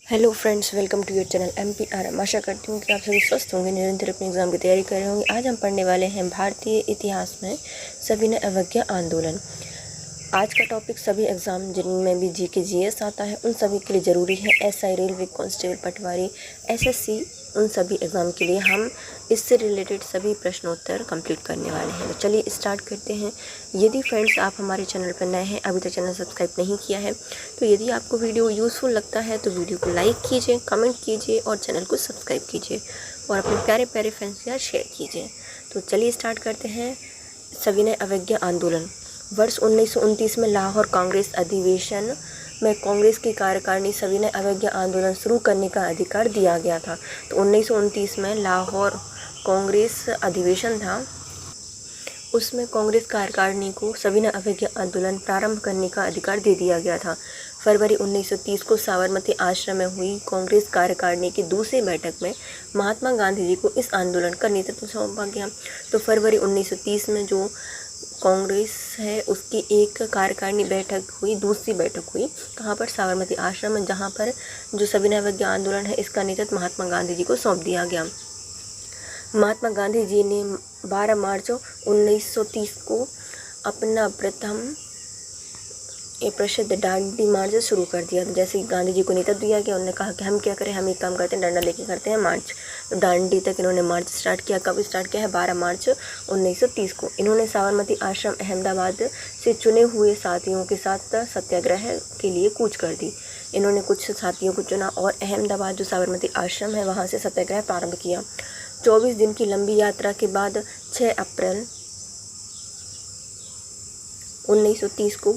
Hello friends, welcome to your channel MPRM। आशा करती हूँ कि आप सभी स्वस्थ होंगे, निरंतर अपने एग्जाम की तैयारी कर रहे होंगे। आज हम पढ़ने वाले हैं भारतीय इतिहास में सविनय अवज्ञा आंदोलन। आज का टॉपिक सभी एग्ज़ाम जिनमें भी GK GS आता है उन सभी के लिए ज़रूरी है। SI, रेलवे कांस्टेबल, पटवारी, SSC, उन सभी एग्ज़ाम के लिए हम इससे रिलेटेड सभी प्रश्नोत्तर कंप्लीट करने वाले हैं। तो चलिए स्टार्ट करते हैं। यदि फ्रेंड्स आप हमारे चैनल पर नए हैं, अभी तक चैनल सब्सक्राइब नहीं किया है, तो यदि आपको वीडियो यूज़फुल लगता है तो वीडियो को लाइक कीजिए, कमेंट कीजिए और चैनल को सब्सक्राइब कीजिए और अपने प्यारे प्यारे फ्रेंड्स के साथ शेयर कीजिए। तो चलिए स्टार्ट करते हैं। सविनय अवज्ञा आंदोलन। वर्ष 1929 में लाहौर कांग्रेस अधिवेशन में कांग्रेस की कार्यकारिणी सविनय अवज्ञा आंदोलन शुरू करने का अधिकार दिया गया था। तो 1929 में लाहौर कांग्रेस अधिवेशन था, उसमें कांग्रेस कार्यकारिणी को सविनय अवज्ञा आंदोलन प्रारंभ करने का अधिकार दे दिया गया था। फरवरी 1930 को साबरमती आश्रम में हुई कांग्रेस कार्यकारिणी की दूसरी बैठक में महात्मा गांधी जी को इस आंदोलन का नेतृत्व सौंपा गया। तो फरवरी 1930 में जो कांग्रेस है उसकी एक कार्यकारिणी बैठक हुई, दूसरी बैठक हुई कहाँ पर? साबरमती आश्रम में, जहाँ पर जो सविनय अवज्ञा आंदोलन है इसका नेतृत्व महात्मा गांधी जी को सौंप दिया गया। महात्मा गांधी जी ने 12 मार्च 1930 को अपना प्रथम प्रसिद्ध डांडी मार्च शुरू कर दिया। तो जैसे गांधी जी को नेतृत्व दिया गया, उन्होंने कहा कि हम क्या करें, हम एक काम करते हैं, डंडा लेके करते हैं मार्च। तो डांडी तक इन्होंने मार्च स्टार्ट किया। कब स्टार्ट किया है? 12 मार्च 1930 को। इन्होंने साबरमती आश्रम अहमदाबाद से चुने हुए साथियों के साथ सत्याग्रह के लिए कूच कर दी। इन्होंने कुछ साथियों को चुना और अहमदाबाद जो साबरमती आश्रम है वहाँ से सत्याग्रह प्रारंभ किया। 24 दिन की लंबी यात्रा के बाद 6 अप्रैल 1930 को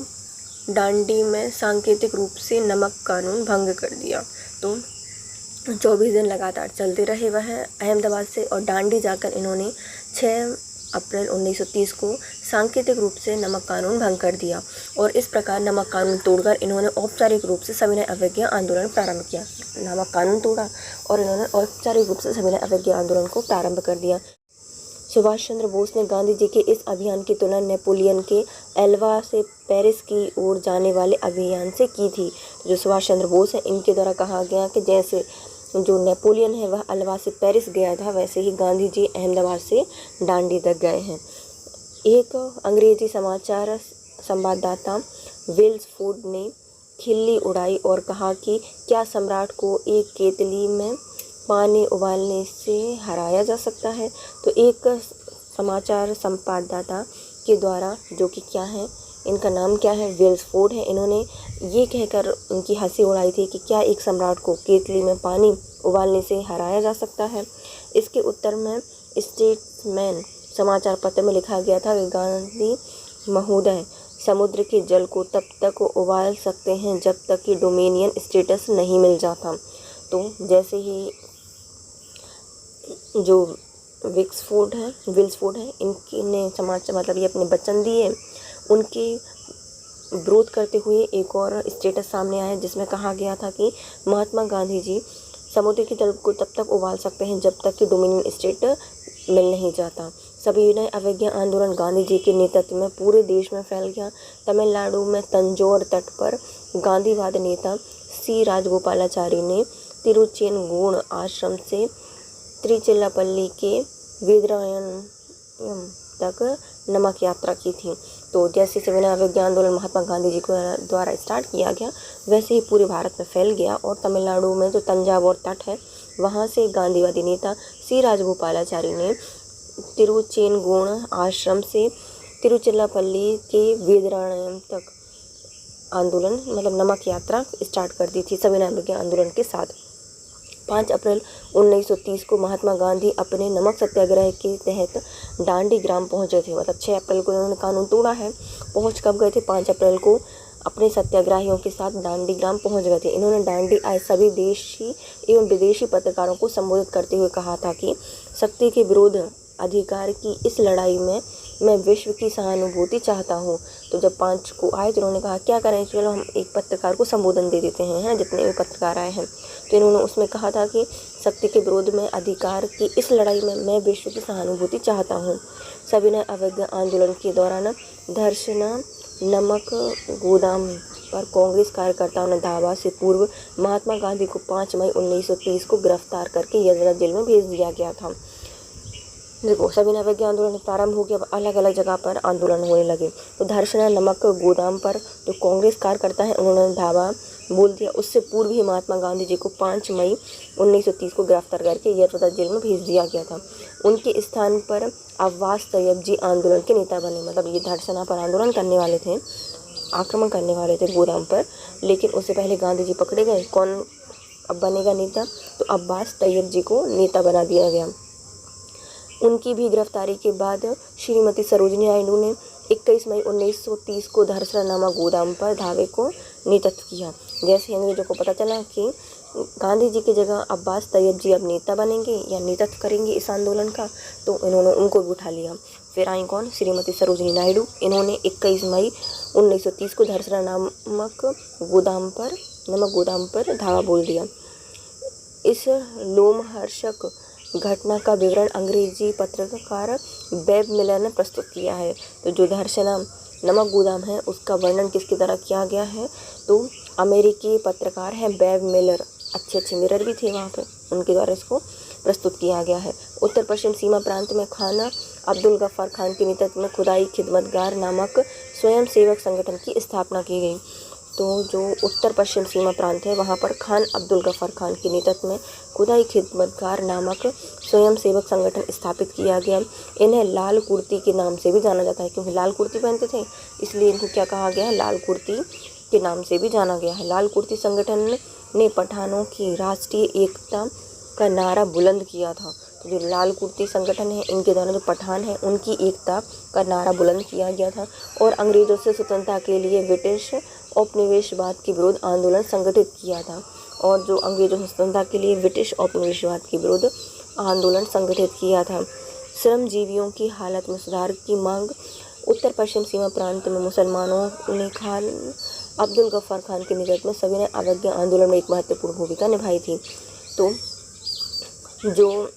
डांडी में सांकेतिक रूप से नमक कानून भंग कर दिया। तो 24 दिन लगातार चलते रहे वह अहमदाबाद से, और डांडी जाकर इन्होंने 6 अप्रैल 1930 को सांकेतिक रूप से नमक कानून भंग कर दिया। और इस प्रकार नमक कानून तोड़कर इन्होंने औपचारिक रूप से सविनय अवज्ञा आंदोलन प्रारंभ किया। नमक कानून तोड़ा और इन्होंने औपचारिक रूप से सविनय अवज्ञा आंदोलन को प्रारंभ कर दिया। सुभाष चंद्र बोस ने गांधी जी के इस अभियान की तुलना नेपोलियन के एल्वा से पेरिस की ओर जाने वाले अभियान से की थी। जो सुभाष चंद्र बोस है, इनके द्वारा कहा गया कि जैसे जो नेपोलियन है वह एल्वा से पेरिस गया था, वैसे ही गांधी जी अहमदाबाद से डांडी तक गए हैं। एक अंग्रेजी समाचार संवाददाता विल्सफोर्ड ने खिल्ली उड़ाई और कहा कि क्या सम्राट को एक केतली में पानी उबालने से हराया जा सकता है? तो एक समाचार संवाददाता के द्वारा, जो कि क्या है, इनका नाम क्या है, विल्सफोर्ड है, इन्होंने ये कहकर उनकी हंसी उड़ाई थी कि क्या एक सम्राट को केतली में पानी उबालने से हराया जा सकता है। इसके उत्तर में स्टेट्समैन समाचार पत्र में लिखा गया था कि गांधी महोदय समुद्र के जल को तब तक उबाल सकते हैं जब तक कि डोमिनियन स्टेटस नहीं मिल जाता। तो जैसे ही जो विल्सफोर्ड है इनकी ने समाचार मतलब ये अपने वचन दिए, उनके विरोध करते हुए एक और स्टेटस सामने आया जिसमें कहा गया था कि महात्मा गांधी जी समुद्र के जल को तब तक उबाल सकते हैं जब तक कि डोमिनियन स्टेट मिल नहीं जाता। सविनय अवज्ञा आंदोलन गांधी जी के नेतृत्व में पूरे देश में फैल गया। तमिलनाडु में तंजौर तट पर गांधीवादी नेता C राजगोपालाचारी ने तिरुचेनगोड आश्रम से तिरुचिरापल्ली के वेदरायणम तक नमक यात्रा की थी। तो जैसे सविनय अवज्ञा आंदोलन महात्मा गांधी जी को द्वारा स्टार्ट किया गया, वैसे ही पूरे भारत में फैल गया। और तमिलनाडु में जो तंजावुर तट है वहाँ से गांधीवादी नेता C राजगोपालाचारी ने तिरुचेनगोड आश्रम से तिरुचिरापल्ली के वेदरायणम तक आंदोलन मतलब नमक यात्रा स्टार्ट कर दी थी सविनय अवज्ञा आंदोलन के साथ। 5 अप्रैल 1930 को महात्मा गांधी अपने नमक सत्याग्रह के तहत डांडी ग्राम पहुंचे थे। मतलब 6 अप्रैल को इन्होंने कानून तोड़ा है, पहुंच कब गए थे? 5 अप्रैल को अपने सत्याग्रहियों के साथ डांडी ग्राम पहुंच गए थे। इन्होंने डांडी आए सभी देशी एवं विदेशी पत्रकारों को संबोधित करते हुए कहा था कि शक्ति के विरुद्ध अधिकार की इस लड़ाई में मैं विश्व की सहानुभूति चाहता हूँ। तो जब 5 को आए तो उन्होंने कहा क्या करें, चलो हम एक पत्रकार को संबोधन दे देते हैं, जितने भी पत्रकार आए हैं। तो इन्होंने उसमें कहा था कि शक्ति के विरोध में अधिकार की इस लड़ाई में मैं विश्व की सहानुभूति चाहता हूँ। सविनय अवज्ञा आंदोलन के दौरान धर्षणा, नमक गोदाम पर कांग्रेस कार्यकर्ताओं ने धावा से पूर्व महात्मा गांधी को 5 मई 1930 को गिरफ्तार करके यशवंतपुर जेल में भेज दिया गया था। देखो, सविनय अवज्ञा आंदोलन प्रारंभ हो गया, अब अलग अलग जगह पर आंदोलन होने लगे। तो धरसना नमक गोदाम पर जो कांग्रेस कार्यकर्ता हैं उन्होंने धावा बोल दिया, उससे पूर्व ही महात्मा गांधी जी को 5 मई 1930 को गिरफ्तार करके यशवंतपुर जेल में भेज दिया गया था। उनके स्थान पर अब्बास तैयब जी आंदोलन के नेता बने। मतलब ये धरसना पर आंदोलन करने वाले थे, आक्रमण करने वाले थे गोदाम पर, लेकिन उससे पहले गांधी जी पकड़े गए। कौन अब बनेगा नेता? तो अब्बास तैयब जी को नेता बना दिया गया। उनकी भी गिरफ्तारी के बाद श्रीमती सरोजिनी नायडू ने 21 मई 1930 को धरसना नामक गोदाम पर धावे को नेतृत्व किया। जैसे अंग्रेजों को पता चला कि गांधी जी की जगह अब्बास तैयब जी अब नेता बनेंगे या नेतृत्व करेंगे इस आंदोलन का, तो इन्होंने उनको भी उठा लिया। फिर आई कौन? श्रीमती सरोजिनी नायडू। इन्होंने 21 मई 1930 को धरसना नमक गोदाम पर धावा बोल दिया। इस लोमहर्षक घटना का विवरण अंग्रेजी पत्रकार बेब मिलर ने प्रस्तुत किया है। तो जो धरसना नमक गोदाम है उसका वर्णन किसकी तरह किया गया है? तो अमेरिकी पत्रकार हैं बेब मिलर, अच्छे मिरर भी थे वहाँ पे, उनके द्वारा इसको प्रस्तुत किया गया है। उत्तर पश्चिम सीमा प्रांत में खान अब्दुल गफ्फार खान के नेतृत्व में खुदाई खिदमतगार नामक स्वयं सेवक संगठन की स्थापना की गई। तो जो उत्तर पश्चिम सीमा प्रांत है वहाँ पर खान अब्दुल गफ्फार खान के नेतृत्व में खुदाई खिदमतगार नामक स्वयं सेवक संगठन स्थापित किया गया। इन्हें लाल कुर्ती के नाम से भी जाना जाता है, क्योंकि लाल कुर्ती पहनते थे, इसलिए इनको क्या कहा गया है? लाल कुर्ती के नाम से भी जाना गया है। लाल कुर्ती संगठन ने पठानों की राष्ट्रीय एकता का नारा बुलंद किया था। तो जो लाल कुर्ती संगठन है, इनके द्वारा जो पठान है उनकी एकता का नारा बुलंद किया गया था। और अंग्रेजों से स्वतंत्रता के लिए ब्रिटिश औपनिवेशवाद के विरुद्ध आंदोलन संगठित किया था। और जो अंग्रेजों से स्वतंत्रता के लिए ब्रिटिश औपनिवेशवाद के विरुद्ध आंदोलन संगठित किया था। श्रमजीवियों की हालत में सुधार की मांग। उत्तर पश्चिम सीमा प्रांत में मुसलमानों ने खान अब्दुल गफ्फार खान के नेतृत्व में सविनय अवज्ञा आंदोलन में एक महत्वपूर्ण भूमिका निभाई थी। तो जो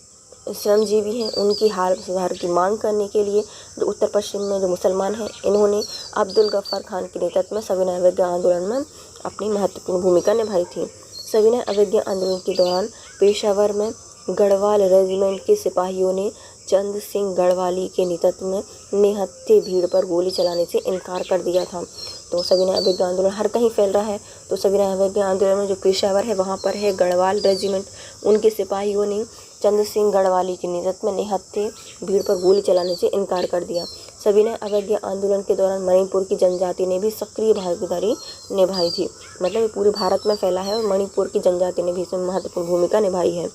श्रमजीवी हैं उनकी हालत सुधार की मांग करने के लिए जो उत्तर पश्चिम में जो मुसलमान हैं, इन्होंने अब्दुल गफ्फार खान के नेतृत्व में सविनय अवज्ञा आंदोलन में अपनी महत्वपूर्ण भूमिका निभाई थी। सविनय अवज्ञा आंदोलन के दौरान पेशावर में गढ़वाल रेजिमेंट के सिपाहियों ने चंद सिंह गढ़वाली के नेतृत्व में निहत्थे भीड़ पर गोली चलाने से इनकार कर दिया था। तो सविनय अवज्ञा आंदोलन हर कहीं फैल रहा है। तो सविनय अवज्ञा आंदोलन में जो पेशावर है वहाँ पर है गढ़वाल रेजिमेंट, उनके सिपाहियों ने चंद सिंह गढ़वाली के नेतृत्व में निहत्थे भीड़ पर गोली चलाने से इनकार कर दिया। सविनय अवज्ञा आंदोलन के दौरान मणिपुर की जनजाति ने भी सक्रिय भागीदारी निभाई थी। मतलब ये पूरे भारत में फैला है और मणिपुर की जनजाति ने भी इसमें महत्वपूर्ण भूमिका निभाई है।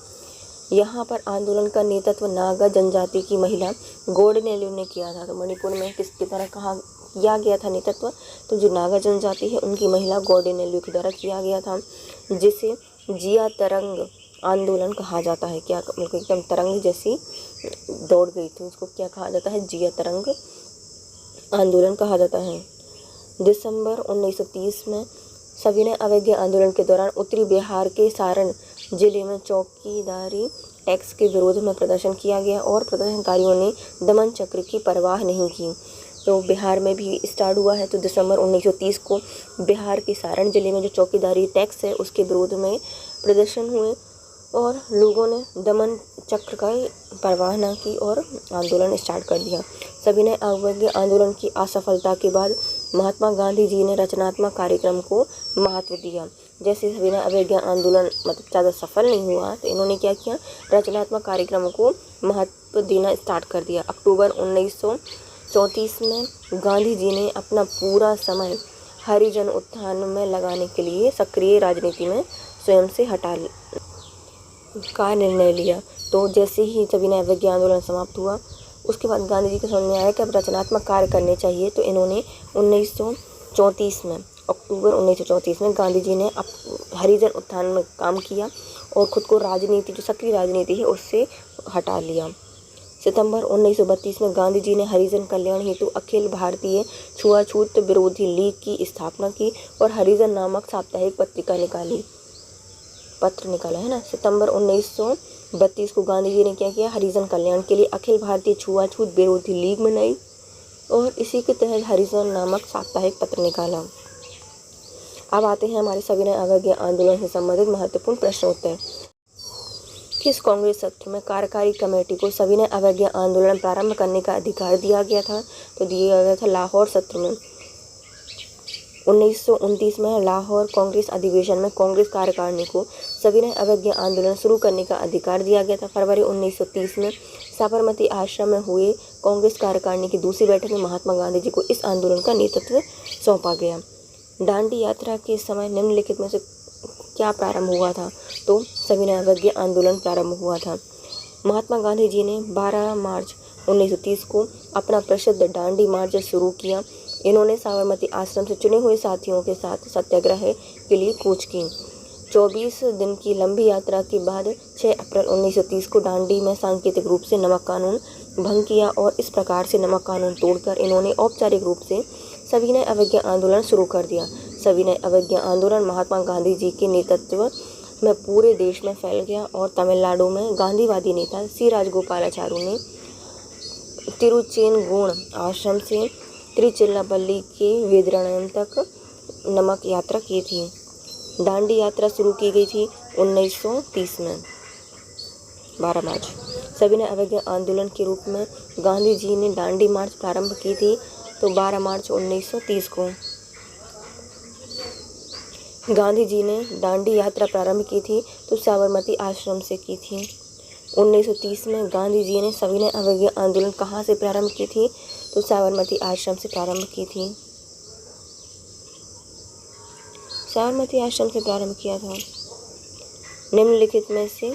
यहाँ पर आंदोलन का नेतृत्व नागा जनजाति की महिला गौडनेलु ने किया था। तो मणिपुर में किसकी तरह किया गया था नेतृत्व? तो जो नागा जनजाति है उनकी महिला गौडनेलु के द्वारा किया गया था, जिसे जिया तरंग आंदोलन कहा जाता है। क्या मतलब एकदम तरंग जैसी दौड़ गई थी, उसको क्या कहा जाता है? जिया तरंग आंदोलन कहा जाता है। दिसंबर 1930 में सविनय अवज्ञा आंदोलन के दौरान उत्तरी बिहार के सारण जिले में चौकीदारी टैक्स के विरोध में प्रदर्शन किया गया और प्रदर्शनकारियों ने दमन चक्र की परवाह नहीं की। तो बिहार में भी स्टार्ट हुआ है। तो दिसंबर 1930 को बिहार के सारण जिले में जो चौकीदारी टैक्स है उसके विरोध में प्रदर्शन हुए और लोगों ने दमन चक्र का परवाह न की और आंदोलन स्टार्ट कर दिया। सविनय अवज्ञा आंदोलन की असफलता के बाद महात्मा गांधी जी ने रचनात्मक कार्यक्रम को महत्व दिया। जैसे सविनय अवज्ञा आंदोलन मतलब ज़्यादा सफल नहीं हुआ तो इन्होंने क्या किया? रचनात्मक कार्यक्रम को महत्व देना स्टार्ट कर दिया। अक्टूबर 1934 में गांधी जी ने अपना पूरा समय हरिजन उत्थान में लगाने के लिए सक्रिय राजनीति में स्वयं से हटा का निर्णय लिया। तो जैसे ही सविनय अवज्ञा आंदोलन समाप्त हुआ उसके बाद गांधी जी को समझ में आया कि अब रचनात्मक कार्य करने चाहिए। तो इन्होंने 1934 में अक्टूबर 1934 में गांधी जी ने हरिजन उत्थान में काम किया और ख़ुद को राजनीति जो सक्रिय राजनीति है उससे हटा लिया। सितंबर 1932 में गांधी जी ने हरिजन कल्याण हेतु अखिल भारतीय छुआछूत विरोधी लीग की स्थापना की और हरिजन नामक साप्ताहिक पत्र निकाला है ना। सितंबर 1932 को गांधी जी ने क्या किया? हरिजन कल्याण के लिए अखिल भारतीय छुआछूत विरोधी लीग बनाई और इसी के तहत हरिजन नामक साप्ताहिक पत्र निकाला। अब आते हैं हमारे सविनय अवज्ञा आंदोलन से संबंधित महत्वपूर्ण प्रश्न उत्तर। किस कांग्रेस सत्र में कार्यकारी कमेटी को सविनय अवज्ञा आंदोलन प्रारंभ करने का अधिकार दिया गया था? तो दिया गया था लाहौर सत्र में। 1929 में लाहौर कांग्रेस अधिवेशन में कांग्रेस कार्यकारिणी को सविनय अवज्ञा आंदोलन शुरू करने का अधिकार दिया गया था। फरवरी 1930 में साबरमती आश्रम में हुए कांग्रेस कार्यकारिणी की दूसरी बैठक में महात्मा गांधी जी को इस आंदोलन का नेतृत्व सौंपा गया। दांडी यात्रा के समय निम्नलिखित में से क्या प्रारंभ हुआ था? तो सविनय अवज्ञा आंदोलन प्रारंभ हुआ था। महात्मा गांधी जी ने 12 मार्च 1930 को अपना प्रसिद्ध दांडी मार्च शुरू किया। इन्होंने साबरमती आश्रम से चुने हुए साथियों के साथ सत्याग्रह के लिए कूच की। 24 दिन की लंबी यात्रा के बाद 6 अप्रैल 1930 को दांडी में सांकेतिक रूप से नमक कानून भंग किया और इस प्रकार से नमक कानून तोड़कर इन्होंने औपचारिक रूप से सविनय अवज्ञा आंदोलन शुरू कर दिया। सविनय अवज्ञा आंदोलन महात्मा गांधी जी के नेतृत्व में पूरे देश में फैल गया और तमिलनाडु में गांधीवादी नेता सी राजगोपालाचारी ने तिरुचेनगोड आश्रम से तिरुचिरापल्ली के वेदरायण तक नमक यात्रा की थी। दांडी यात्रा शुरू की गई थी 1930 में 12 मार्च। सविनय अवज्ञा आंदोलन के रूप में गांधी जी ने दांडी मार्च प्रारंभ की थी तो 12 मार्च 1930 को। गांधी जी ने दांडी यात्रा प्रारंभ की थी तो साबरमती आश्रम से की थी। 1930 में गांधी जी ने सविनय अवज्ञा आंदोलन कहाँ से प्रारंभ की थी? तो साबरमती आश्रम से प्रारंभ की थी। साबरमती आश्रम से प्रारंभ किया था। निम्नलिखित में से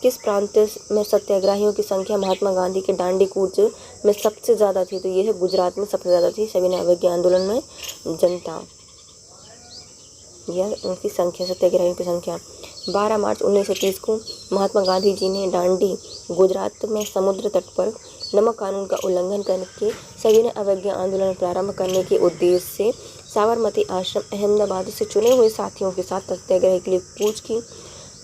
किस प्रांत में सत्याग्रहियों की संख्या महात्मा गांधी के दांडी कूच में सबसे ज़्यादा थी? तो ये है गुजरात में सबसे ज़्यादा थी सविनय अवज्ञा आंदोलन में जनता, यह उनकी संख्या, सत्याग्रहियों की संख्या। 12 मार्च 1930 को महात्मा गांधी जी ने दांडी गुजरात में समुद्र तट पर नमक कानून का उल्लंघन करके सविनय अवज्ञा आंदोलन प्रारंभ करने के उद्देश्य से साबरमती आश्रम अहमदाबाद से चुने हुए साथियों के साथ सत्याग्रह के लिए कूच की।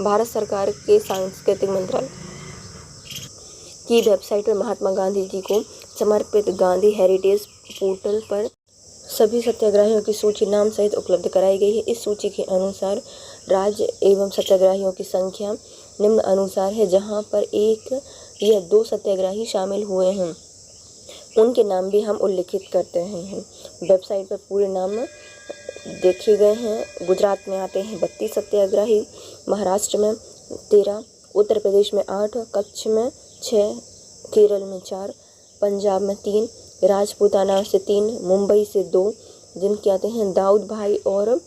भारत सरकार के सांस्कृतिक मंत्रालय की वेबसाइट पर महात्मा गांधी जी को समर्पित गांधी हेरिटेज पोर्टल पर सभी सत्याग्रहियों की सूची नाम सहित उपलब्ध कराई गई है। इस सूची के अनुसार राज्य एवं सत्याग्रहियों की संख्या निम्न अनुसार है। जहां पर 1 या 2 सत्याग्रही शामिल हुए हैं उनके नाम भी हम उल्लिखित करते हैं। वेबसाइट पर पूरे नाम देखे गए हैं। गुजरात में आते हैं 32 सत्याग्रही, महाराष्ट्र में 13, उत्तर प्रदेश में 8, कच्छ में 6, केरल में 4, पंजाब में 3, राजपूताना से 3, मुंबई से 2, जिनके आते हैं दाऊद भाई और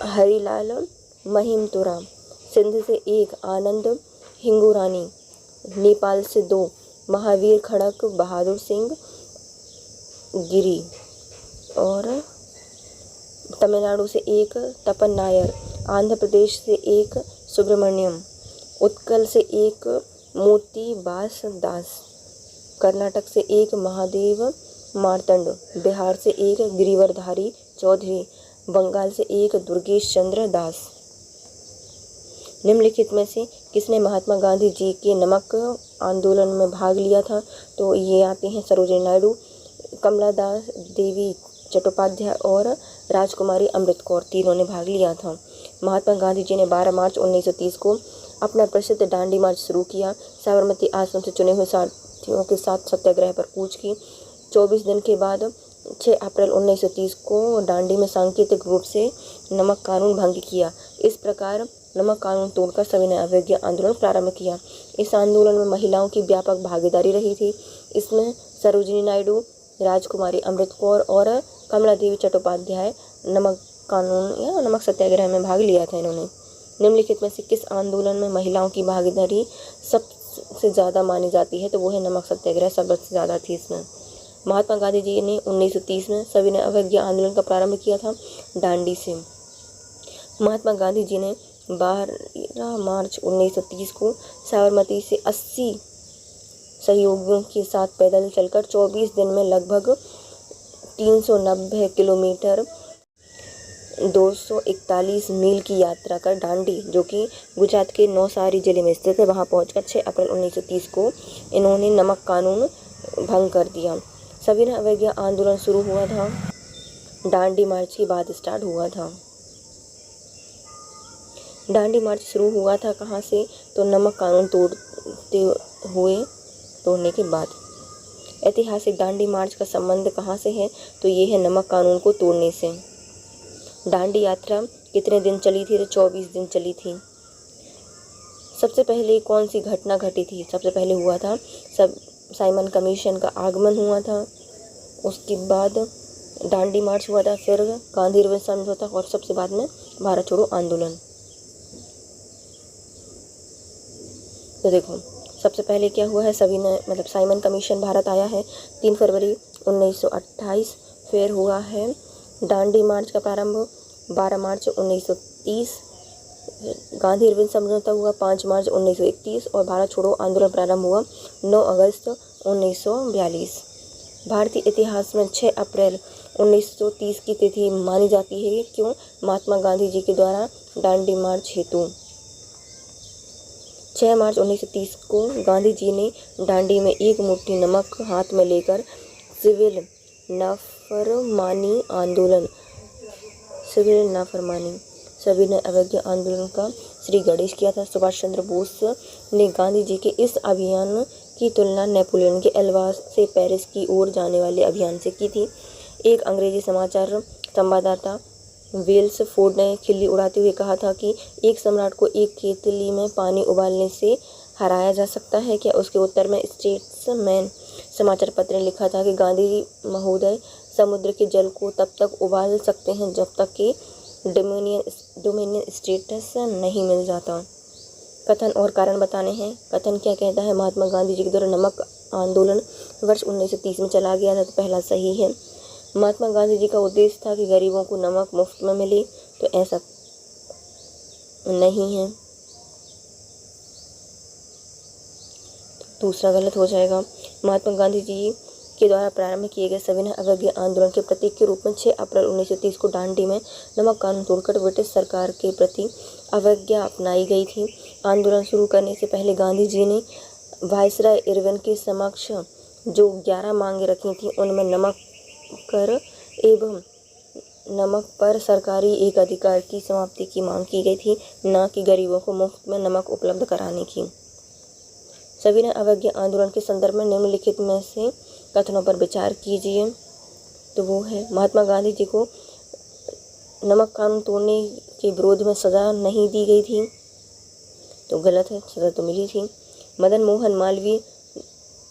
हरिलाल महिमतुरा, सिंध से 1, आनंद हिंगुरानी, नेपाल से 2, महावीर खड़क बहादुर सिंह गिरी और तमिलनाडु से 1, तपन नायर, आंध्र प्रदेश से 1, सुब्रमण्यम, उत्कल से 1, मोती बास दास, कर्नाटक से 1, महादेव मार्तंड, बिहार से 1, गिरिवरधारी चौधरी, बंगाल से 1, दुर्गेश चंद्र दास। निम्नलिखित में से किसने महात्मा गांधी जी के नमक आंदोलन में भाग लिया था? तो ये आते हैं सरोजिनी नायडू, कमला दास, देवी चट्टोपाध्याय और राजकुमारी अमृत कौर, तीनों ने भाग लिया था। महात्मा गांधी जी ने 12 मार्च 1930 को अपना प्रसिद्ध दांडी मार्च शुरू किया। साबरमती आश्रम से चुने हुए साथियों के साथ सत्याग्रह पर कूच की। 24 दिन के बाद 6 अप्रैल 1930 को दांडी में सांकेतिक रूप से नमक कानून भंग किया। इस प्रकार नमक कानून तोड़कर सविनय अवज्ञा आंदोलन प्रारंभ किया। इस आंदोलन में महिलाओं की व्यापक भागीदारी रही थी। इसमें सरोजिनी नायडू, राजकुमारी अमृत कौर और कमला देवी चट्टोपाध्याय नमक कानून या नमक सत्याग्रह में भाग लिया था इन्होंने। निम्नलिखित में से किस आंदोलन में महिलाओं की भागीदारी सबसे ज़्यादा मानी जाती है? तो वो है नमक सत्याग्रह, सबसे ज़्यादा थी इसमें। महात्मा गांधी जी ने 1930 में सविनय अवज्ञा आंदोलन का प्रारंभ किया था दांडी से। महात्मा गांधी जी ने 12 मार्च 1930 को साबरमती से 80 सहयोगियों के साथ पैदल चलकर 24 दिन में लगभग 390 किलोमीटर 241 मील की यात्रा कर दांडी, जो कि गुजरात के नौसारी जिले में स्थित है, वहां पहुंचकर 6 अप्रैल 1930 को इन्होंने नमक कानून भंग कर दिया। सविनय अवज्ञा आंदोलन शुरू हुआ था दांडी मार्च के बाद स्टार्ट हुआ था। दांडी मार्च शुरू हुआ था कहाँ से? तो नमक कानून तोड़ने के बाद। ऐतिहासिक दांडी मार्च का संबंध कहाँ से है? तो ये है नमक कानून को तोड़ने से। दांडी यात्रा कितने दिन चली थी? तो 24 दिन चली थी। सबसे पहले कौन सी घटना घटी थी? सबसे पहले हुआ था साइमन कमीशन का आगमन हुआ था, उसके बाद दांडी मार्च हुआ था, फिर गांधी इरविन समझौता और सबसे बाद में भारत छोड़ो आंदोलन। तो देखो सबसे पहले क्या हुआ है, सभी ने साइमन कमीशन भारत आया है 3 फरवरी 1928। फिर हुआ है दांडी मार्च का प्रारंभ 12 मार्च 1930। गांधी इरविन समझौता हुआ 5 मार्च 1931 और भारत छोड़ो आंदोलन प्रारंभ हुआ 9 अगस्त 1942। भारतीय इतिहास में 6 अप्रैल 1930 की तिथि मानी जाती है। क्यों? महात्मा गांधी जी के द्वारा दांडी मार्च हेतु। 6 मार्च 1930 को गांधी जी ने दांडी में एक मुट्ठी नमक हाथ में लेकर सिविल नाफरमानी सविनय अवज्ञा आंदोलन का श्री गणेश किया था। सुभाष चंद्र बोस ने गांधी जी के इस अभियान की तुलना नेपोलियन के एल्वा से पेरिस की ओर जाने वाले अभियान से की थी। एक अंग्रेजी समाचार संवाददाता वेल्स फोर्ड ने खिल्ली उड़ाते हुए कहा था कि एक सम्राट को एक केतली में पानी उबालने से हराया जा सकता है क्या? उसके उत्तर में स्टेट्समैन समाचार पत्र ने लिखा था कि गांधी महोदय समुद्र के जल को तब तक उबाल सकते हैं जब तक कि डोमिनियन स्टेटस नहीं मिल जाता। कथन और कारण बताने हैं। कथन क्या कहता है? महात्मा गांधी जी के द्वारा नमक आंदोलन वर्ष 1930 में चला गया था, तो पहला सही है। महात्मा गांधी जी का उद्देश्य था कि गरीबों को नमक मुफ्त में मिले, तो ऐसा नहीं है, दूसरा गलत हो जाएगा। महात्मा गांधी जी के द्वारा प्रारंभ किए गए सविनय अवज्ञा आंदोलन के प्रतीक के रूप में 6 अप्रैल 1930 को दांडी में नमक कानून तोड़कर ब्रिटिश सरकार के प्रति अवज्ञा अपनाई गई थी। आंदोलन शुरू करने से पहले गांधी जी ने वायसराय इरविन के समक्ष जो 11 मांगें रखी थी, उनमें नमक कर एवं नमक पर सरकारी एक अधिकार की समाप्ति की मांग की गई थी, न कि गरीबों को मुफ्त में नमक उपलब्ध कराने की। सविनय अवज्ञा आंदोलन के संदर्भ में निम्नलिखित में से कथनों पर विचार कीजिए। तो वो है, महात्मा गांधी जी को नमक कानून तोड़ने के विरोध में सजा नहीं दी गई थी, तो गलत है, सजा तो मिली थी। मदन मोहन मालवीय,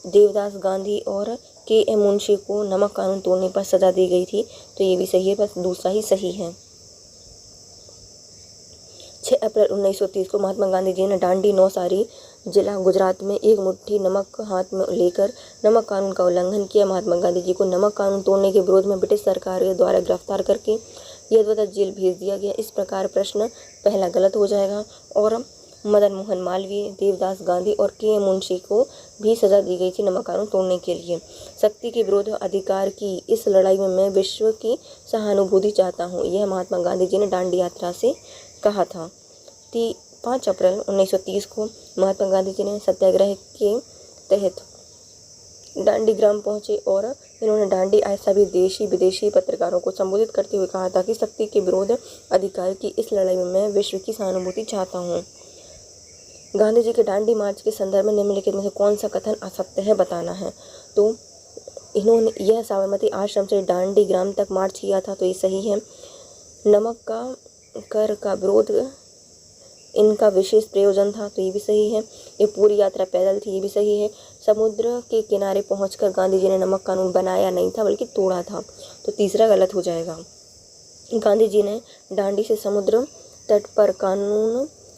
देवदास गांधी और के.एम. मुंशी को नमक कानून तोड़ने पर सजा दी गई थी, तो ये भी सही है, बस दूसरा ही सही है। 6 अप्रैल 1930 को महात्मा गांधी जी ने दांडी नौसारी जिला गुजरात में एक मुट्ठी नमक हाथ में लेकर नमक कानून का उल्लंघन किया। महात्मा गांधी जी को नमक कानून तोड़ने के विरोध में ब्रिटिश सरकार के द्वारा गिरफ्तार करके यदवतः जेल भेज दिया गया। इस प्रकार प्रश्न पहला गलत हो जाएगा और मदन मोहन मालवीय, देवदास गांधी और के.एम. मुंशी को भी सजा दी गई थी नमक कानून तोड़ने के लिए। शक्ति के विरुद्ध अधिकार की इस लड़ाई में मैं विश्व की सहानुभूति चाहता हूँ, यह महात्मा गांधी जी ने दांडी यात्रा से कहा था। 5 अप्रैल 1930 को महात्मा गांधी जी ने सत्याग्रह के तहत दांडी ग्राम पहुंचे और इन्होंने दांडी आए सभी देशी विदेशी पत्रकारों को संबोधित करते हुए कहा था कि शक्ति के विरुद्ध अधिकार की इस लड़ाई में मैं विश्व की सहानुभूति चाहता हूँ। गांधी जी के दांडी मार्च के संदर्भ में निम्नलिखित में से कौन सा कथन असत्य है बताना है। तो इन्होंने यह साबरमती आश्रम से दांडी ग्राम तक मार्च किया था, तो ये सही है। नमक का कर का विरोध इनका विशेष प्रयोजन था, तो ये भी सही है। ये पूरी यात्रा पैदल थी, ये भी सही है। समुद्र के किनारे पहुंचकर गांधी जी ने नमक कानून बनाया नहीं था बल्कि तोड़ा था, तो तीसरा गलत हो जाएगा। गांधी जी ने दांडी से समुद्र तट पर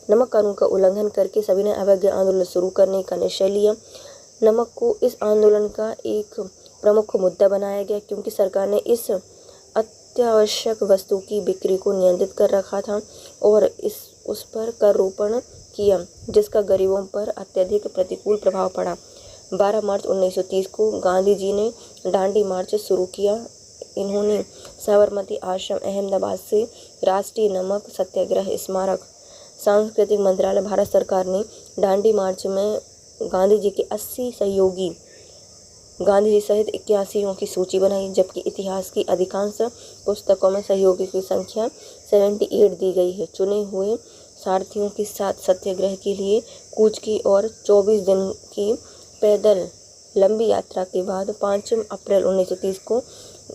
नमक कानून का उल्लंघन करके सविनय अवज्ञा आंदोलन शुरू करने का निश्चय लिया। नमक को इस आंदोलन का एक प्रमुख मुद्दा बनाया गया क्योंकि सरकार ने इस अत्यावश्यक वस्तु की बिक्री को नियंत्रित कर रखा था और उस पर कर रोपण किया, जिसका गरीबों पर अत्यधिक प्रतिकूल प्रभाव पड़ा। 12 मार्च 1930 को गांधी जी ने दांडी मार्च शुरू किया। इन्होंने साबरमती आश्रम अहमदाबाद से राष्ट्रीय नमक सत्याग्रह स्मारक सांस्कृतिक मंत्रालय भारत सरकार ने दांडी मार्च में गांधी जी के 80 सहयोगी गांधी जी सहित 81 की सूची बनाई, जबकि इतिहास की अधिकांश पुस्तकों में सहयोगी की संख्या 78 दी गई है। चुने हुए सारथियों के साथ सत्याग्रह के लिए कूच की और 24 दिन की पैदल लंबी यात्रा के बाद 5 अप्रैल 1930 को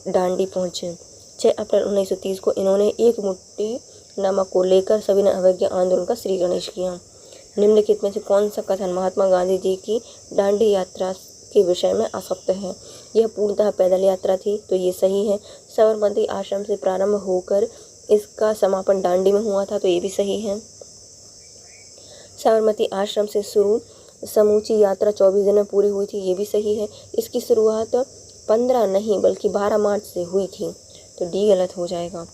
डांडी पहुंचे। 6 अप्रैल 1930 को इन्होंने एक मुट्ठी नमक को लेकर सविनय अवज्ञा आंदोलन का श्री गणेश किया। निम्नलिखित में से कौन सा कथन महात्मा गांधी जी की डांडी यात्रा के विषय में आसक्त है? यह पूर्णतः पैदल यात्रा थी, तो ये सही है। साबरमती आश्रम से प्रारंभ होकर इसका समापन डांडी में हुआ था, तो ये भी सही है। साबरमती आश्रम से शुरू समूची यात्रा 24 दिन में पूरी हुई थी, ये भी सही है। इसकी शुरुआत 15 नहीं बल्कि 12 मार्च से हुई थी, तो डी गलत हो जाएगा।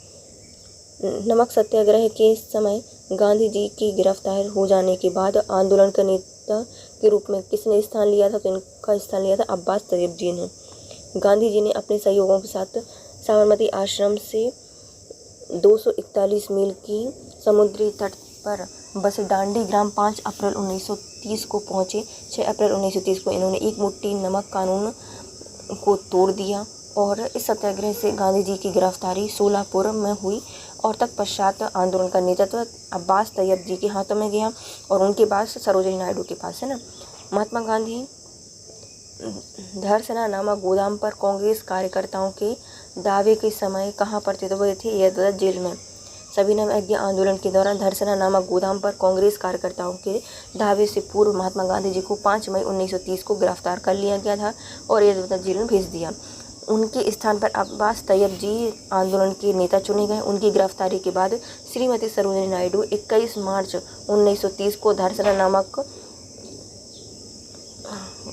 नमक सत्याग्रह के समय गांधी जी की गिरफ्तार हो जाने के बाद आंदोलन का नेता के रूप में किसने स्थान लिया था? तो इनका स्थान लिया था अब्बास तैयब जी ने। गांधी जी ने अपने सहयोगियों के साथ साबरमती आश्रम से 241 मील की समुद्री तट पर बसे डांडी ग्राम 5 अप्रैल 1930 को पहुंचे। 6 अप्रैल 1930 को इन्होंने एक मुट्ठी नमक कानून को तोड़ दिया और इस सत्याग्रह से गांधी जी की गिरफ्तारी सोलापुर में हुई और तत्पश्चात आंदोलन का नेतृत्व अब्बास तैयब जी के हाथों में गया और उनके पास सरोजिनी नायडू के पास है ना। महात्मा गांधी धरसना नामक गोदाम पर कांग्रेस कार्यकर्ताओं के दावे के समय कहाँ पर थे? तो वो थे यदवत जेल में। सविनय अवज्ञा आंदोलन के दौरान धरसना नामक गोदाम पर कांग्रेस कार्यकर्ताओं के दावे से पूर्व महात्मा गांधी जी को 5 मई 1930 को गिरफ्तार कर लिया गया था और यदवत जेल में भेज दिया। उनके स्थान पर अब्बास तैयब जी आंदोलन के नेता चुने गए। उनकी गिरफ्तारी के बाद श्रीमती सरोजिनी नायडू 21 मार्च 1930 को धरसना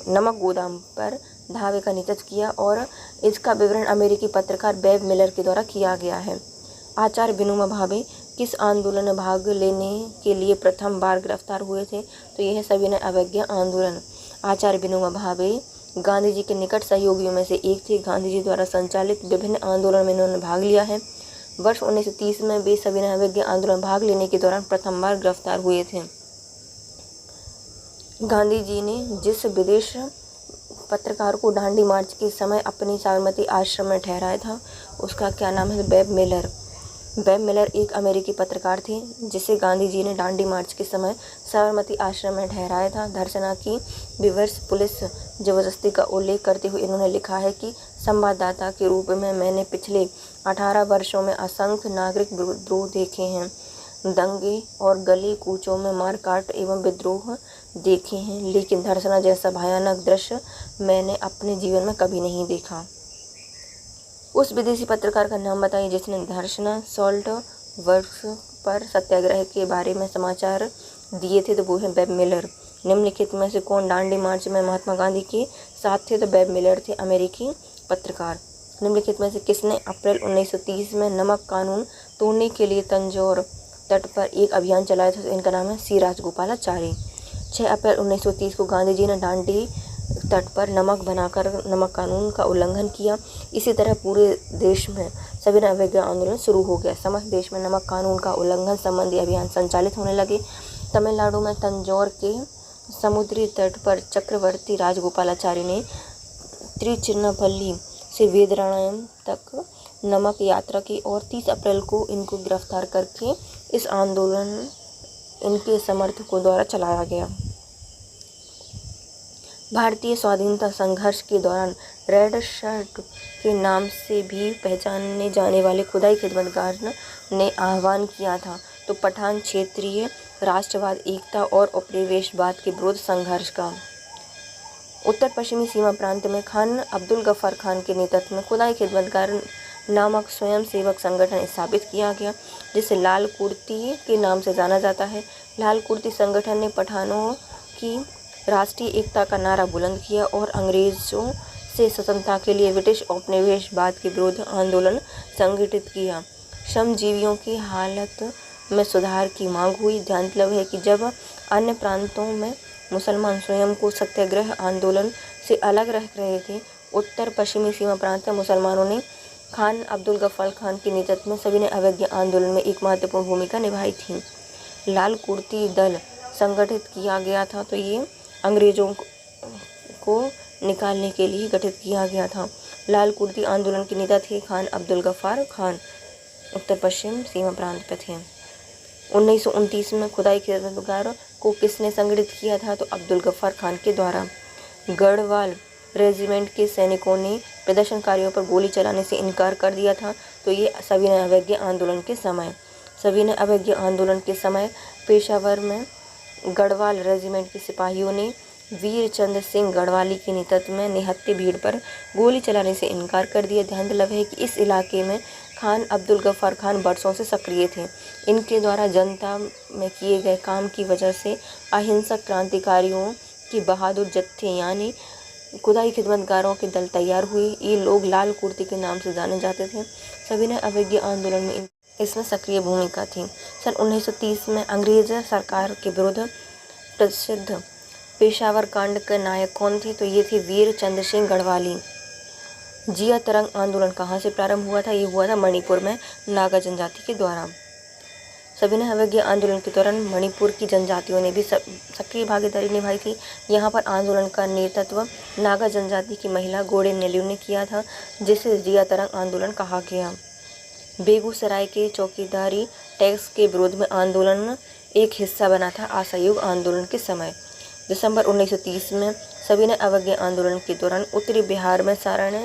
नमक गोदाम पर धावे का नेतृत्व किया और इसका विवरण अमेरिकी पत्रकार बेब मिलर के द्वारा किया गया है। आचार्य विनोबा भावे किस आंदोलन में भाग लेने के लिए प्रथम बार गिरफ्तार हुए थे? तो यह है सविनय अवज्ञा आंदोलन। आचार्य विनोबा भावे गांधी जी के निकट सहयोगियों में से एक थे। गांधी जी द्वारा संचालित विभिन्न आंदोलनों में इन्होंने भाग लिया है। वर्ष 1930 में वे सविनय अवज्ञा आंदोलन में भाग लेने के दौरान प्रथम बार गिरफ्तार हुए थे। गांधी जी ने जिस विदेश पत्रकार को डांडी मार्च के समय अपनी साबरमती आश्रम में ठहराया था उसका क्या नाम है? Babe Miller. बेब मिलर एक अमेरिकी पत्रकार थे जिसे गांधी जी ने डांडी मार्च के समय साबरमती आश्रम में ठहराया था। धरसना की विवर्स पुलिस जबरदस्ती का उल्लेख करते हुए इन्होंने लिखा है कि संवाददाता के रूप में मैंने पिछले 18 वर्षों में असंख्य नागरिक विद्रोह देखे हैं, दंगे और गली कूचों में मारकाट एवं विद्रोह देखे हैं, लेकिन धरसना जैसा भयानक दृश्य मैंने अपने जीवन में कभी नहीं देखा। उस विदेशी पत्रकार का नाम बताइए जिसने धरसना सॉल्ट वर्क्स पर सत्याग्रह के बारे में समाचार दिए थे? तो वो है बेब मिलर। निम्नलिखित में से कौन डांडी मार्च में महात्मा गांधी के साथ थे? तो बेब मिलर थे, अमेरिकी पत्रकार। निम्नलिखित में से किसने अप्रैल 1930 में नमक कानून तोड़ने के लिए तंजौर तट पर एक अभियान चलाया था? तो इनका नाम है सी राजगोपालाचारी। 6 अप्रैल 1930 को गांधी जी ने डांडी तट पर नमक बनाकर नमक कानून का उल्लंघन किया। इसी तरह पूरे देश में सविनय अवज्ञा आंदोलन शुरू हो गया। समस्त देश में नमक कानून का उल्लंघन संबंधी अभियान संचालित होने लगे। तमिलनाडु में तंजौर के समुद्री तट पर चक्रवर्ती राजगोपालाचारी ने तिरुचिरापल्ली से वेदरायणम तक नमक यात्रा की और 30 अप्रैल को इनको गिरफ्तार करके इस आंदोलन इनके समर्थकों द्वारा चलाया गया। भारतीय स्वाधीनता संघर्ष के दौरान रेड शर्ट के नाम से भी पहचाने जाने वाले खुदाई खिदमतगार ने आह्वान किया था तो पठान क्षेत्रीय राष्ट्रवाद, एकता और उपनिवेशवाद के विरुद्ध संघर्ष का। उत्तर पश्चिमी सीमा प्रांत में खान अब्दुल गफ्फार खान के नेतृत्व में खुदाई खिदमतगार नामक स्वयंसेवक संगठन स्थापित किया गया जिसे लाल कुर्ती के नाम से जाना जाता है। लाल कुर्ती संगठन ने पठानों की राष्ट्रीय एकता का नारा बुलंद किया और अंग्रेज़ों से स्वतंत्रता के लिए ब्रिटिश उपनिवेशवाद के विरुद्ध आंदोलन संगठित किया। श्रमजीवियों की हालत में सुधार की मांग हुई। ध्यानतलब है कि जब अन्य प्रांतों में मुसलमान स्वयं को सत्याग्रह आंदोलन से अलग रह रहे थे, उत्तर पश्चिमी सीमा प्रांत में मुसलमानों ने खान अब्दुल गफ्फार खान के नेतृत्व में सविनय अवज्ञा आंदोलन में एक महत्वपूर्ण भूमिका निभाई थी। लाल कुर्ती दल संगठित किया गया था तो ये अंग्रेज़ों को निकालने के लिए गठित किया गया था। लाल कुर्ती आंदोलन के नेता थे खान अब्दुल गफ्फार खान, उत्तर पश्चिम सीमा प्रांत पे थे। 1929 में खुदाई खिदमतगार को किसने संगठित किया था? तो अब्दुल गफ्फार खान के द्वारा। गढ़वाल रेजिमेंट के सैनिकों ने प्रदर्शनकारियों पर गोली चलाने से इनकार कर दिया था। तो ये सविनय अवज्ञा आंदोलन के समय। सविनय अवज्ञा आंदोलन के समय पेशावर में गढ़वाल रेजिमेंट के सिपाहियों ने वीर चंद्र सिंह गढ़वाली के नेतृत्व में निहत्थे भीड़ पर गोली चलाने से इनकार कर दिया। ध्यान दिलावे है कि इस इलाके में खान अब्दुल गफ्फार खान वर्षों से सक्रिय थे। इनके द्वारा जनता में किए गए काम की वजह से अहिंसक क्रांतिकारियों की बहादुर जत्थे यानी खुदाई खिदमतगारों के दल तैयार हुए। ये लोग लाल कुर्ती के नाम से जाने जाते थे। सविनय अवज्ञा आंदोलन में इसमें सक्रिय भूमिका थी। सन 1930 में अंग्रेज सरकार के विरुद्ध प्रसिद्ध पेशावर कांड के नायक कौन थे? तो ये थे वीर चंद्र सिंह गढ़वाली। जिया तरंग आंदोलन कहाँ से प्रारंभ हुआ था? ये हुआ था मणिपुर में नागा जनजाति के द्वारा। सविनय अवज्ञा आंदोलन के दौरान मणिपुर की जनजातियों ने भी सक्रिय भागीदारी निभाई थी। यहाँ पर आंदोलन का नेतृत्व नागा जनजाति की महिला गोड़े नेल्यू ने किया था, जिसे जिया तरंग आंदोलन कहा गया। बेगूसराय के चौकीदारी टैक्स के विरोध में आंदोलन एक हिस्सा बना था असहयोग आंदोलन के समय। दिसंबर 1930 में सविनय अवज्ञा आंदोलन के दौरान उत्तरी बिहार में सारण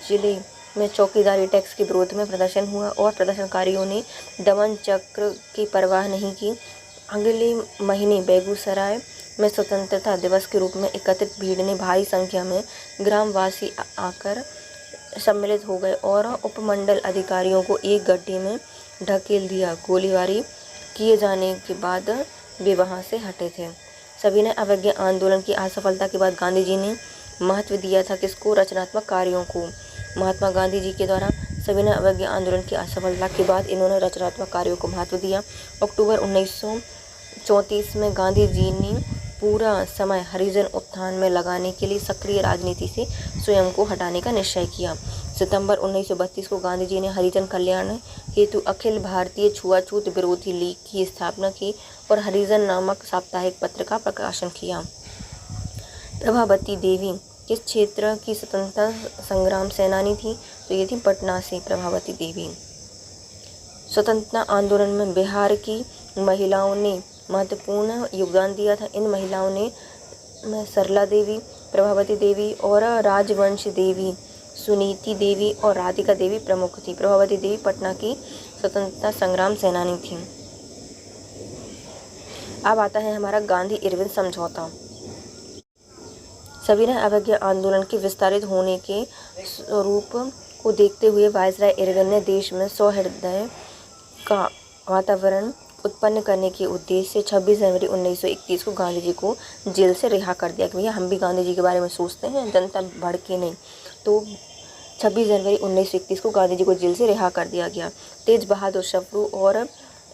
जिले में चौकीदारी टैक्स के विरोध में प्रदर्शन हुआ और प्रदर्शनकारियों ने दमन चक्र की परवाह नहीं की। अगले महीने बेगूसराय में स्वतंत्रता दिवस के रूप में एकत्रित भीड़ ने भारी संख्या में ग्रामवासी आकर सम्मिलित हो गए और उपमंडल अधिकारियों को एक गड्ढे में ढकेल दिया। गोलीबारी किए जाने के बाद वे वहां से हटे थे। सविनय अवज्ञा आंदोलन की असफलता के बाद गांधी जी ने महत्व दिया था किसको? रचनात्मक कार्यों को। महात्मा गांधी जी के द्वारा सविनय अवज्ञा आंदोलन की असफलता के बाद इन्होंने रचनात्मक कार्यों को महत्व दिया। अक्टूबर 1934 में गांधी जी ने पूरा समय हरिजन उत्थान में लगाने के लिए सक्रिय राजनीति से स्वयं को हटाने का निश्चय किया। सितंबर 1932 को गांधी जी ने हरिजन कल्याण हेतु अखिल भारतीय छुआछूत विरोधी लीग की स्थापना की और हरिजन नामक साप्ताहिक पत्र का प्रकाशन किया। प्रभावती देवी किस क्षेत्र की स्वतंत्रता संग्राम सेनानी थी? तो ये थी पटना से प्रभावती देवी। स्वतंत्रता आंदोलन में बिहार की महिलाओं ने महत्वपूर्ण योगदान दिया था। इन महिलाओं ने सरला देवी, प्रभावती देवी और राजवंश देवी, सुनीति देवी और राधिका देवी प्रमुख थी। प्रभावती देवी पटना की स्वतंत्रता संग्राम सेनानी थी। अब आता है हमारा गांधी इरविन समझौता। सविनय अवज्ञा आंदोलन के विस्तारित होने के स्वरूप को देखते हुए वायसराय इरविन ने देश में सौहार्द का वातावरण उत्पन्न करने के उद्देश्य से 26 जनवरी 1931 को गांधी जी को जेल से रिहा कर दिया कि भैया हम भी गांधी जी के बारे में सोचते हैं, जनता भड़के नहीं। तो 26 जनवरी 1931 को गांधी जी को जेल से रिहा कर दिया गया। तेज बहादुर सप्रू और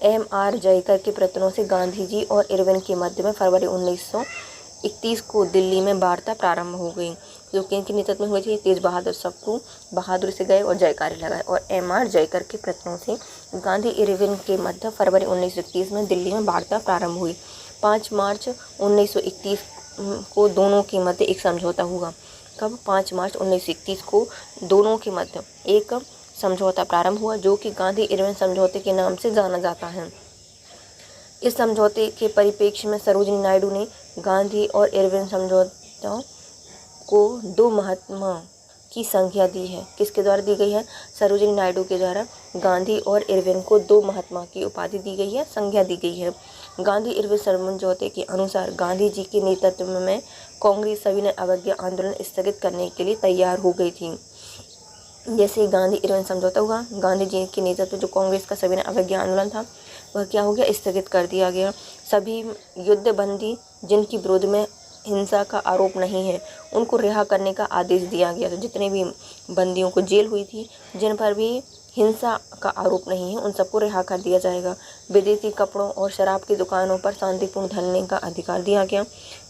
M.R. जयकर के प्रयत्नों से गांधी जी और इरविन के मध्य में फरवरी 1931 को दिल्ली में वार्ता प्रारंभ हो गई, जो कि इनके नेतृत्व में हुई थी। तेज बहादुर सप्रू बहादुर से गए और जयकारी लगाए और M.R. जयकर के प्रयत्नों से गांधी इरविन के मध्य फरवरी 1931 में दिल्ली में वार्ता प्रारंभ हुई। 5 मार्च 1931 को दोनों के मध्य एक समझौता हुआ। कब? 5 मार्च 1931 को दोनों के मध्य एक समझौता प्रारंभ हुआ, जो कि गांधी इरविन समझौते के नाम से जाना जाता है। इस समझौते के परिप्रेक्ष्य में सरोजिनी नायडू ने गांधी और इरविन समझौता को 2 महात्मा की संज्ञा दी है। किसके द्वारा दी गई है? सरोजिनी नायडू के द्वारा गांधी और इरविन को 2 महात्मा की उपाधि दी गई है, संज्ञा दी गई है। गांधी इरविन समझौते के अनुसार गांधी जी के नेतृत्व में कांग्रेस सविनय अवज्ञा आंदोलन स्थगित करने के लिए तैयार हो गई थी। जैसे गांधी इरविन समझौता हुआ, गांधी जी के नेतृत्व जो कांग्रेस का सविनय अवज्ञा आंदोलन था वह क्या हो गया? स्थगित कर दिया गया। सभी युद्धबंदी जिनकी विरोध में हिंसा का आरोप नहीं है उनको रिहा करने का आदेश दिया गया। तो जितने भी बंदियों को जेल हुई थी जिन पर भी हिंसा का आरोप नहीं है उन सबको रिहा कर दिया जाएगा। विदेशी कपड़ों और शराब की दुकानों पर शांतिपूर्ण धरने का अधिकार दिया गया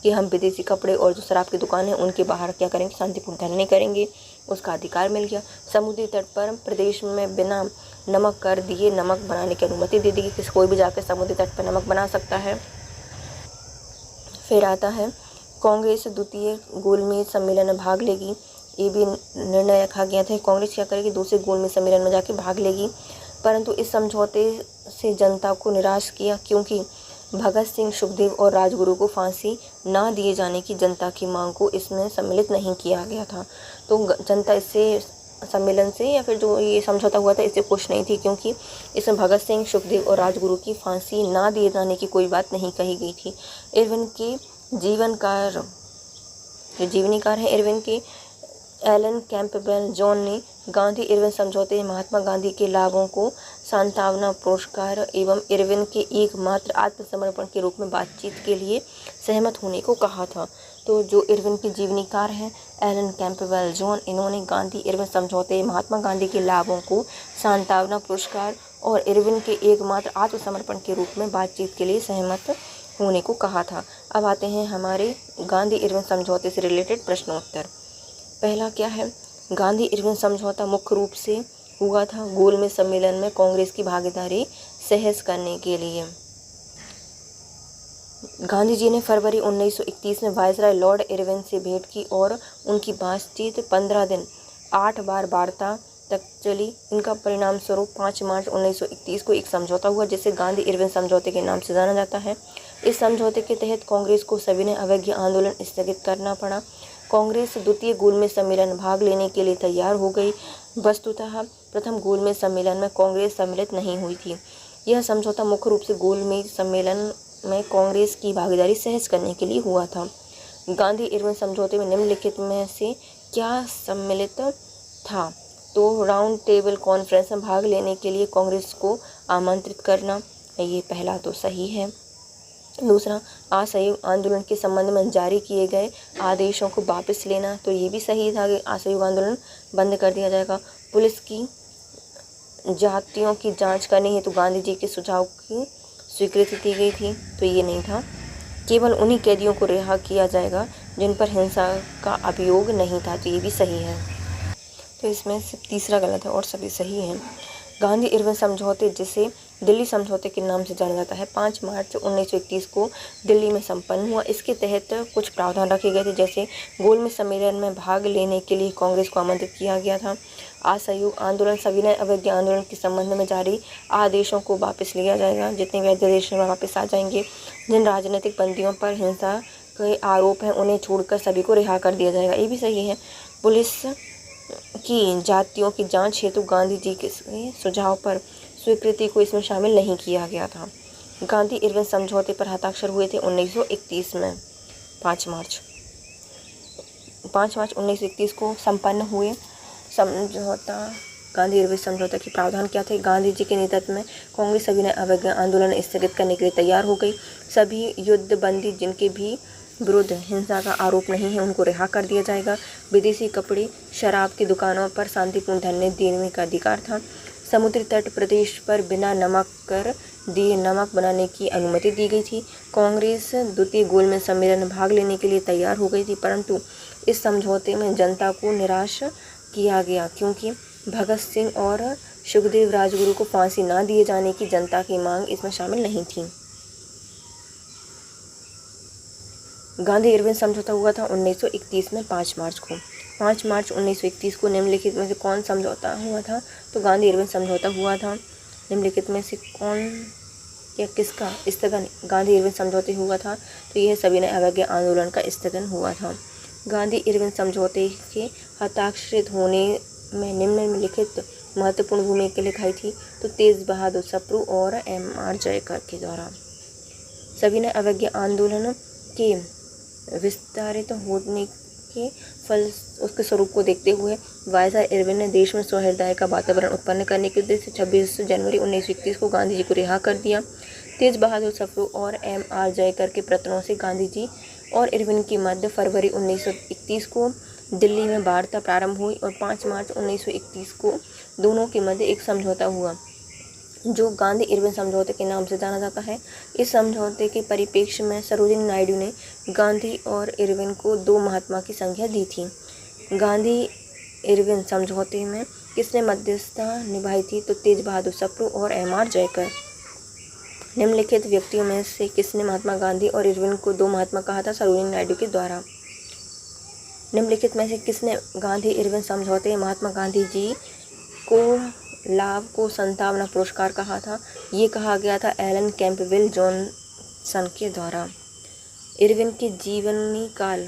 कि हम विदेशी कपड़े और जो शराब की दुकान है उनके बाहर क्या करेंगे? शांतिपूर्ण धरने करेंगे, उसका अधिकार मिल गया। समुद्री तट पर प्रदेश में बिना नमक कर दिए नमक बनाने की अनुमति दे दी कि कोई भी जाकर समुद्री तट पर नमक बना सकता है। फिर आता है कांग्रेस द्वितीय गोलमेज सम्मेलन में भाग लेगी। ये भी निर्णय रखा गया था कांग्रेस क्या करेगी? दूसरे गोलमेज सम्मेलन में जाके भाग लेगी। परंतु इस समझौते से जनता को निराश किया, क्योंकि भगत सिंह, सुखदेव और राजगुरु को फांसी ना दिए जाने की जनता की मांग को इसमें सम्मिलित नहीं किया गया था। तो जनता इससे सम्मेलन से या फिर जो ये समझौता हुआ था इससे खुश नहीं थी, क्योंकि इसमें भगत सिंह, सुखदेव और राजगुरु की फांसी ना दिए जाने की कोई बात नहीं कही गई थी। इरविन के जीवनीकार हैं इरविन के एलन कैंपबेल जॉन ने गांधी इरविन समझौते में महात्मा गांधी के लाभों को सांत्वना पुरस्कार एवं इरविन के एकमात्र आत्मसमर्पण के रूप में बातचीत के लिए सहमत होने को कहा था। तो जो इरविन के जीवनीकार हैं एलन कैंपबेल जॉन, इन्होंने गांधी इरविन समझौते महात्मा गांधी के लाभों को सांत्वना पुरस्कार और इरविन के एकमात्र आत्मसमर्पण के रूप में बातचीत के लिए सहमत होने को कहा था। अब आते हैं हमारे गांधी इरविन समझौते से रिलेटेड प्रश्नोत्तर। पहला क्या है, गांधी इरविन समझौता मुख्य रूप से हुआ था गोलमेज सम्मेलन में कांग्रेस की भागीदारी सहज करने के लिए। गांधी जी ने फरवरी 1931 में वायसराय लॉर्ड इरविन से भेंट की और उनकी बातचीत 15 दिन 8 बार वार्ता तक चली। इनका परिणाम स्वरूप 5 मार्च 1931 को एक समझौता हुआ, जिसे गांधी इरविन समझौते के नाम से जाना जाता है। इस समझौते के तहत कांग्रेस को सविनय अवज्ञा आंदोलन स्थगित करना पड़ा। कांग्रेस द्वितीय गोलमेज सम्मेलन में भाग लेने के लिए तैयार हो गई। वस्तुतः प्रथम गोलमेज सम्मेलन में कांग्रेस सम्मिलित नहीं हुई थी। यह समझौता मुख्य रूप से गोलमेज सम्मेलन में कांग्रेस की भागीदारी सहज करने के लिए हुआ था। गांधी इरविन समझौते में निम्नलिखित में से क्या सम्मिलित था? तो राउंड टेबल कॉन्फ्रेंस में भाग लेने के लिए कांग्रेस को आमंत्रित करना, ये पहला तो सही है। दूसरा, असहयोग आंदोलन के संबंध में जारी किए गए आदेशों को वापस लेना, तो ये भी सही था कि असहयोग आंदोलन बंद कर दिया जाएगा। पुलिस की जातियों की जांच करने हेतु गांधी जी के सुझाव की स्वीकृति दी गई थी, तो ये नहीं था। केवल उन्हीं कैदियों को रिहा किया जाएगा जिन पर हिंसा का अभियोग नहीं था, तो ये भी सही है। तो इसमें सिर्फ तीसरा गलत है और सभी सही हैं। गांधी इरविन समझौते, जिसे दिल्ली समझौते के नाम से जाना जाता है, 5 मार्च 1931 को दिल्ली में संपन्न हुआ। इसके तहत कुछ प्रावधान रखे गए थे, जैसे गोलमेज सम्मेलन में भाग लेने के लिए कांग्रेस को आमंत्रित किया गया था। असहयोग आंदोलन, सविनय अवज्ञा आंदोलन के संबंध में जारी आदेशों को वापस लिया जाएगा, जितने वैध आदेश में वापस आ जाएंगे। जिन राजनीतिक बंदियों पर हिंसा के आरोप हैं उन्हें छोड़कर सभी को रिहा कर दिया जाएगा, ये भी सही है। पुलिस की जातियों की जांच हेतु गांधी जी के सुझाव पर स्वीकृति को इसमें शामिल नहीं किया गया था। गांधी इरविन समझौते पर हस्ताक्षर हुए थे 1931 में 5 मार्च 1931 को संपन्न हुए समझौता। गांधी इरविन समझौता के प्रावधान क्या थे? गांधी जी के नेतृत्व में कांग्रेस सविनय अवज्ञा आंदोलन स्थगित करने के लिए तैयार हो गई। सभी युद्धबंदी जिनके भी विरुद्ध हिंसा का आरोप नहीं है उनको रिहा कर दिया जाएगा। विदेशी कपड़े, शराब की दुकानों पर शांतिपूर्ण धरने देने का अधिकार था। समुद्री तट प्रदेश पर बिना नमक कर दिए नमक बनाने की अनुमति दी गई थी। कांग्रेस द्वितीय गोलमेज सम्मेलन में भाग लेने के लिए तैयार हो गई थी, परंतु इस समझौते में जनता को निराश किया गया, क्योंकि भगत सिंह और सुखदेव राजगुरु को फांसी ना दिए जाने की जनता की मांग इसमें शामिल नहीं थी। गांधी इरविन समझौता हुआ था 1931 में 5 मार्च को। 5 मार्च 1931 को निम्नलिखित में से कौन समझौता हुआ था? तो गांधी इरविन समझौता हुआ था। निम्नलिखित में से कौन या किसका स्थगन गांधी इरविन समझौते हुआ था? तो यह सविनय अवज्ञा आंदोलन का स्थगन हुआ था। गांधी इरविन समझौते के हस्ताक्षरित होने में निम्नलिखित महत्वपूर्ण भूमिका निभाई थी, तो तेज बहादुर सप्रू और M.R. जयकर के द्वारा। सविनय अवज्ञा आंदोलन के विस्तारित होने के फल उसके स्वरूप को देखते हुए वायसराय इरविन ने देश में सौहार्द का वातावरण उत्पन्न करने के उद्देश्य 26 जनवरी 1931 को गांधी जी को रिहा कर दिया। तेज बहादुर सप्रू और M.R. जयकर के प्रयत्नों से गांधी जी और इरविन के मध्य फरवरी 1931 को दिल्ली में वार्ता प्रारंभ हुई और 5 मार्च 1931 को दोनों के मध्य एक समझौता हुआ, जो गांधी इरविन समझौते के नाम से जाना जाता है। इस समझौते के परिप्रेक्ष्य में सरोजिनी नायडू ने गांधी और इरविन को 2 महात्मा की संज्ञा दी थी। गांधी इरविन समझौते में किसने मध्यस्थता निभाई थी? तो तेज बहादुर सप्रू और M.R. जयकर। निम्नलिखित व्यक्तियों में से किसने महात्मा गांधी और इरविन को 2 महात्मा कहा था? सरोजिनी नायडू के द्वारा। निम्नलिखित में से किसने गांधी इरविन समझौते महात्मा गांधी जी को लाभ को संतावना पुरस्कार कहा था? ये कहा गया था एलन कैंपबेल जॉनसन के द्वारा। इरविन के जीवनी काल।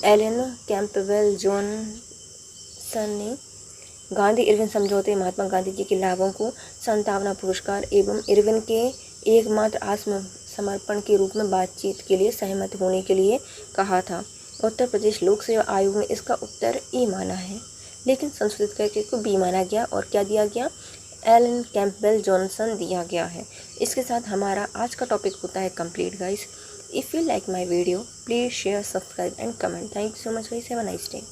एलन कैंपबेल जॉनसन ने गांधी इरविन समझौते, महात्मा गांधी जी के लाभों को संतावना पुरस्कार एवं इरविन के एकमात्र आत्मसमर्पण के रूप में बातचीत के लिए सहमत होने के लिए कहा था। उत्तर प्रदेश लोक सेवा आयोग ने इसका उत्तर ए माना है, लेकिन संशोधित करके को बी माना गया और क्या दिया गया? एलन कैंपबेल जॉनसन दिया गया है। इसके साथ हमारा आज का टॉपिक होता है complete guys. If you like my video please share, subscribe and comment. Thank you so much guys, have a nice day.